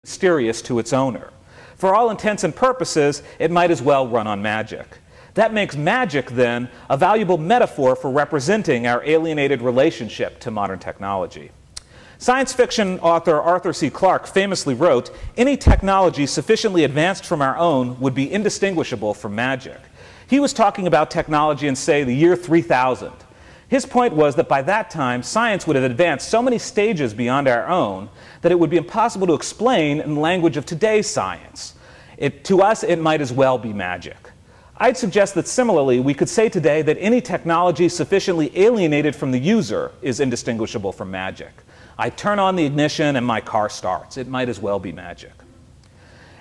mysterious to its owner. For all intents and purposes, it might as well run on magic. That makes magic, then, a valuable metaphor for representing our alienated relationship to modern technology. Science fiction author Arthur C. Clarke famously wrote, "Any technology sufficiently advanced from our own would be indistinguishable from magic." He was talking about technology in, say, the year 3000. His point was that by that time, science would have advanced so many stages beyond our own that it would be impossible to explain in the language of today's science. To us, it might as well be magic. I'd suggest that similarly, we could say today that any technology sufficiently alienated from the user is indistinguishable from magic. I turn on the ignition and my car starts. It might as well be magic.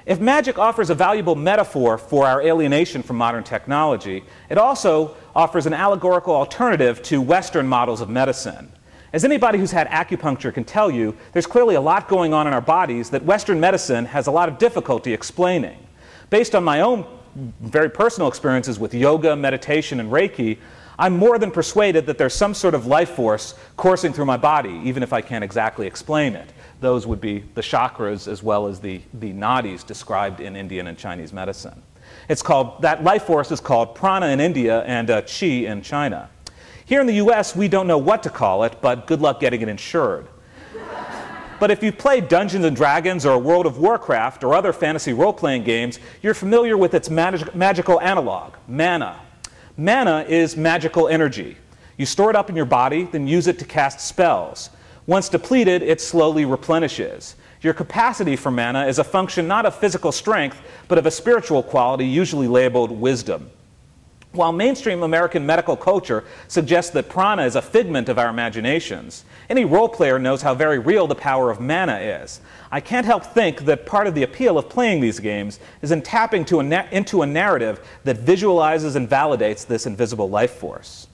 If magic offers a valuable metaphor for our alienation from modern technology, it also offers an allegorical alternative to Western models of medicine. As anybody who's had acupuncture can tell you, there's clearly a lot going on in our bodies that Western medicine has a lot of difficulty explaining. Based on my own very personal experiences with yoga, meditation, and Reiki, I'm more than persuaded that there's some sort of life force coursing through my body, even if I can't exactly explain it. Those would be the chakras as well as the nadis described in Indian and Chinese medicine. That life force is called prana in India and chi in China. Here in the US, we don't know what to call it, but good luck getting it insured. But if you've played Dungeons & Dragons or World of Warcraft or other fantasy role-playing games, you're familiar with its magical analog, mana. Mana is magical energy. You store it up in your body, then use it to cast spells. Once depleted, it slowly replenishes. Your capacity for mana is a function not of physical strength, but of a spiritual quality usually labeled wisdom. While mainstream American medical culture suggests that prana is a figment of our imaginations, any role player knows how very real the power of mana is. I can't help think that part of the appeal of playing these games is in tapping into a narrative that visualizes and validates this invisible life force.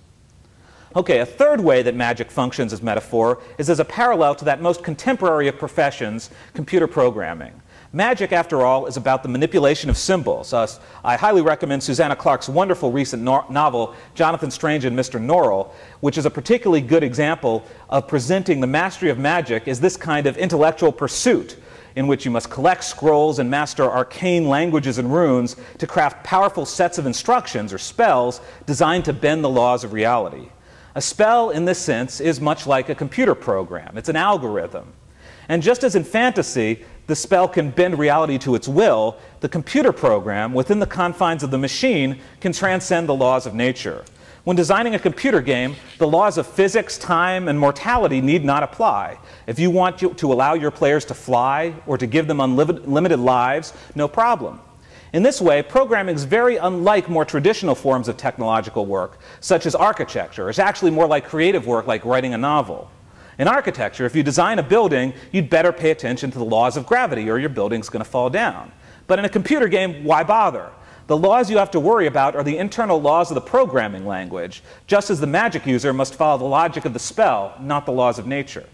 Okay, a third way that magic functions as metaphor is as a parallel to that most contemporary of professions, computer programming. Magic, after all, is about the manipulation of symbols. I highly recommend Susanna Clarke's wonderful recent novel, Jonathan Strange and Mr. Norrell, which is a particularly good example of presenting the mastery of magic as this kind of intellectual pursuit in which you must collect scrolls and master arcane languages and runes to craft powerful sets of instructions or spells designed to bend the laws of reality. A spell, in this sense, is much like a computer program. It's an algorithm. And just as in fantasy, the spell can bend reality to its will, the computer program, within the confines of the machine, can transcend the laws of nature. When designing a computer game, the laws of physics, time, and mortality need not apply. If you want to allow your players to fly or to give them unlimited lives, no problem. In this way, programming is very unlike more traditional forms of technological work, such as architecture. It's actually more like creative work, like writing a novel. In architecture, if you design a building, you'd better pay attention to the laws of gravity or your building's going to fall down. But in a computer game, why bother? The laws you have to worry about are the internal laws of the programming language, just as the magic user must follow the logic of the spell, not the laws of nature.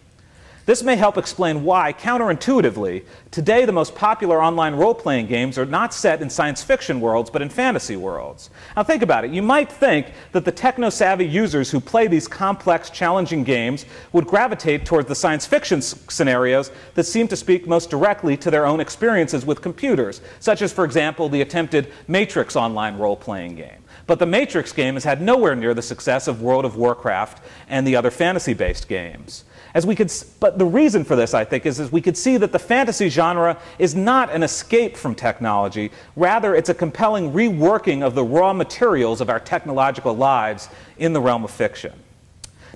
This may help explain why, counterintuitively, today the most popular online role-playing games are not set in science fiction worlds, but in fantasy worlds. Now think about it. You might think that the techno-savvy users who play these complex, challenging games would gravitate towards the science fiction scenarios that seem to speak most directly to their own experiences with computers, such as, for example, the attempted Matrix online role-playing game. But the Matrix game has had nowhere near the success of World of Warcraft and the other fantasy-based games. But the reason for this, I think, is we could see that the fantasy genre is not an escape from technology. Rather, it's a compelling reworking of the raw materials of our technological lives in the realm of fiction.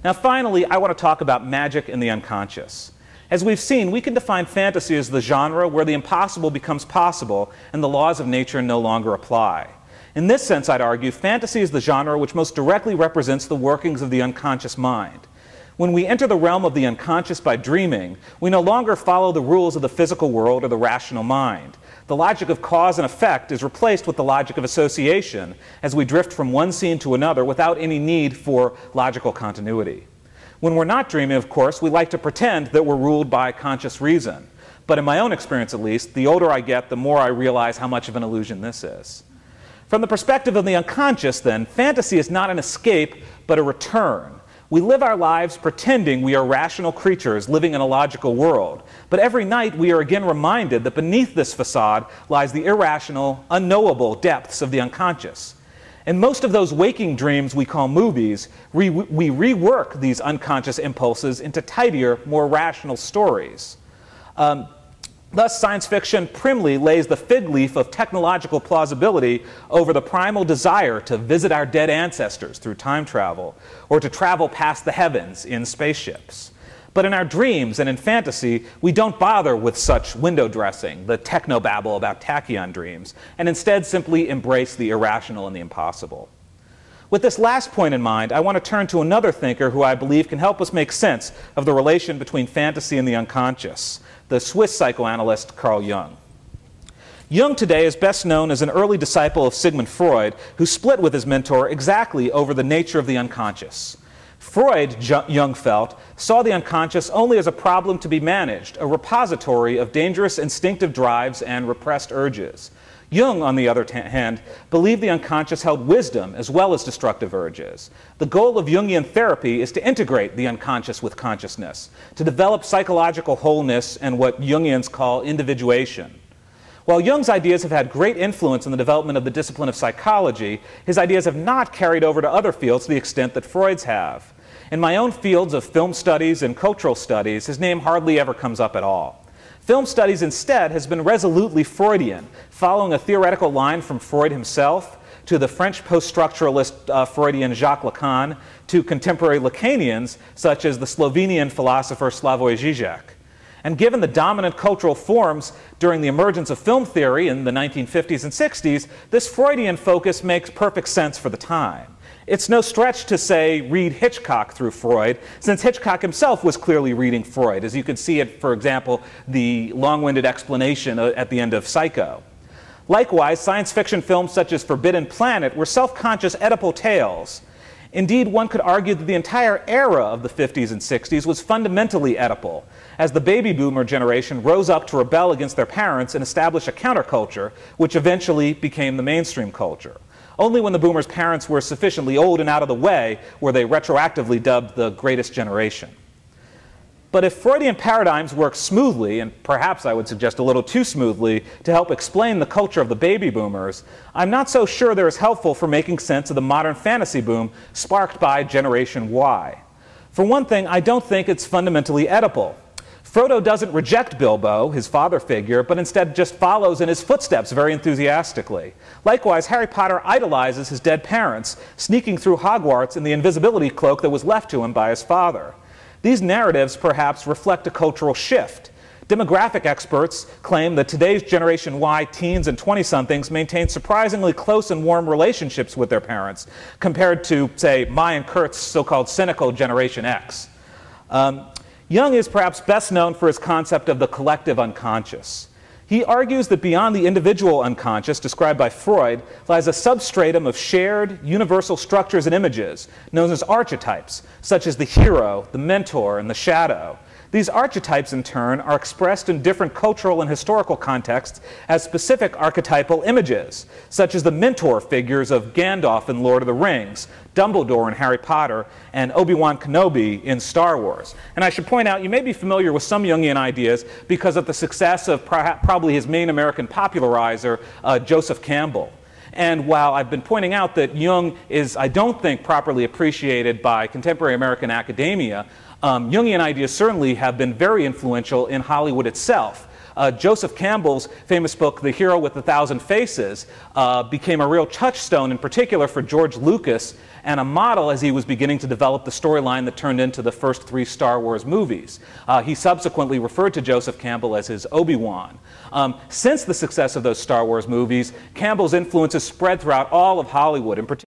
Now, finally, I want to talk about magic in the unconscious. As we've seen, we can define fantasy as the genre where the impossible becomes possible and the laws of nature no longer apply. In this sense, I'd argue, fantasy is the genre which most directly represents the workings of the unconscious mind. When we enter the realm of the unconscious by dreaming, we no longer follow the rules of the physical world or the rational mind. The logic of cause and effect is replaced with the logic of association as we drift from one scene to another without any need for logical continuity. When we're not dreaming, of course, we like to pretend that we're ruled by conscious reason. But in my own experience, at least, the older I get, the more I realize how much of an illusion this is. From the perspective of the unconscious, then, fantasy is not an escape, but a return. We live our lives pretending we are rational creatures living in a logical world, but every night we are again reminded that beneath this facade lies the irrational, unknowable depths of the unconscious. In most of those waking dreams we call movies, we rework these unconscious impulses into tidier, more rational stories. Thus, science fiction primly lays the fig leaf of technological plausibility over the primal desire to visit our dead ancestors through time travel, or to travel past the heavens in spaceships. But in our dreams and in fantasy, we don't bother with such window dressing, the technobabble about tachyon dreams, and instead simply embrace the irrational and the impossible. With this last point in mind, I want to turn to another thinker who I believe can help us make sense of the relation between fantasy and the unconscious, the Swiss psychoanalyst Carl Jung. Jung today is best known as an early disciple of Sigmund Freud, who split with his mentor exactly over the nature of the unconscious. Freud, Jung felt, saw the unconscious only as a problem to be managed, a repository of dangerous instinctive drives and repressed urges. Jung, on the other hand, believed the unconscious held wisdom as well as destructive urges. The goal of Jungian therapy is to integrate the unconscious with consciousness, to develop psychological wholeness and what Jungians call individuation. While Jung's ideas have had great influence in the development of the discipline of psychology, his ideas have not carried over to other fields to the extent that Freud's have. In my own fields of film studies and cultural studies, his name hardly ever comes up at all. Film studies instead has been resolutely Freudian, following a theoretical line from Freud himself, to the French post-structuralist Freudian Jacques Lacan, to contemporary Lacanians such as the Slovenian philosopher Slavoj Žižek. And given the dominant cultural forms during the emergence of film theory in the 1950s and 60s, this Freudian focus makes perfect sense for the time. It's no stretch to say read Hitchcock through Freud, since Hitchcock himself was clearly reading Freud, as you can see it, for example, the long-winded explanation at the end of Psycho. Likewise, science fiction films such as Forbidden Planet were self-conscious Oedipal tales. Indeed, one could argue that the entire era of the 50s and 60s was fundamentally Oedipal, as the baby boomer generation rose up to rebel against their parents and establish a counterculture, which eventually became the mainstream culture. Only when the boomers' parents were sufficiently old and out of the way were they retroactively dubbed the greatest generation. But if Freudian paradigms work smoothly, and perhaps I would suggest a little too smoothly, to help explain the culture of the baby boomers, I'm not so sure they're as helpful for making sense of the modern fantasy boom sparked by Generation Y. For one thing, I don't think it's fundamentally Oedipal. Frodo doesn't reject Bilbo, his father figure, but instead just follows in his footsteps very enthusiastically. Likewise, Harry Potter idolizes his dead parents, sneaking through Hogwarts in the invisibility cloak that was left to him by his father. These narratives perhaps reflect a cultural shift. Demographic experts claim that today's Generation Y teens and 20-somethings maintain surprisingly close and warm relationships with their parents, compared to, say, my and Kurt's so-called cynical Generation X. Jung is perhaps best known for his concept of the collective unconscious. He argues that beyond the individual unconscious described by Freud lies a substratum of shared, universal structures and images known as archetypes, such as the hero, the mentor, and the shadow. These archetypes, in turn, are expressed in different cultural and historical contexts as specific archetypal images, such as the mentor figures of Gandalf in Lord of the Rings, Dumbledore in Harry Potter, and Obi-Wan Kenobi in Star Wars. And I should point out, you may be familiar with some Jungian ideas because of the success of probably his main American popularizer, Joseph Campbell. And while I've been pointing out that Jung is, I don't think, properly appreciated by contemporary American academia, Jungian ideas certainly have been very influential in Hollywood itself. Joseph Campbell's famous book, The Hero with a Thousand Faces, became a real touchstone in particular for George Lucas and a model as he was beginning to develop the storyline that turned into the first 3 Star Wars movies. He subsequently referred to Joseph Campbell as his Obi-Wan. Since the success of those Star Wars movies, Campbell's influence has spread throughout all of Hollywood, in particular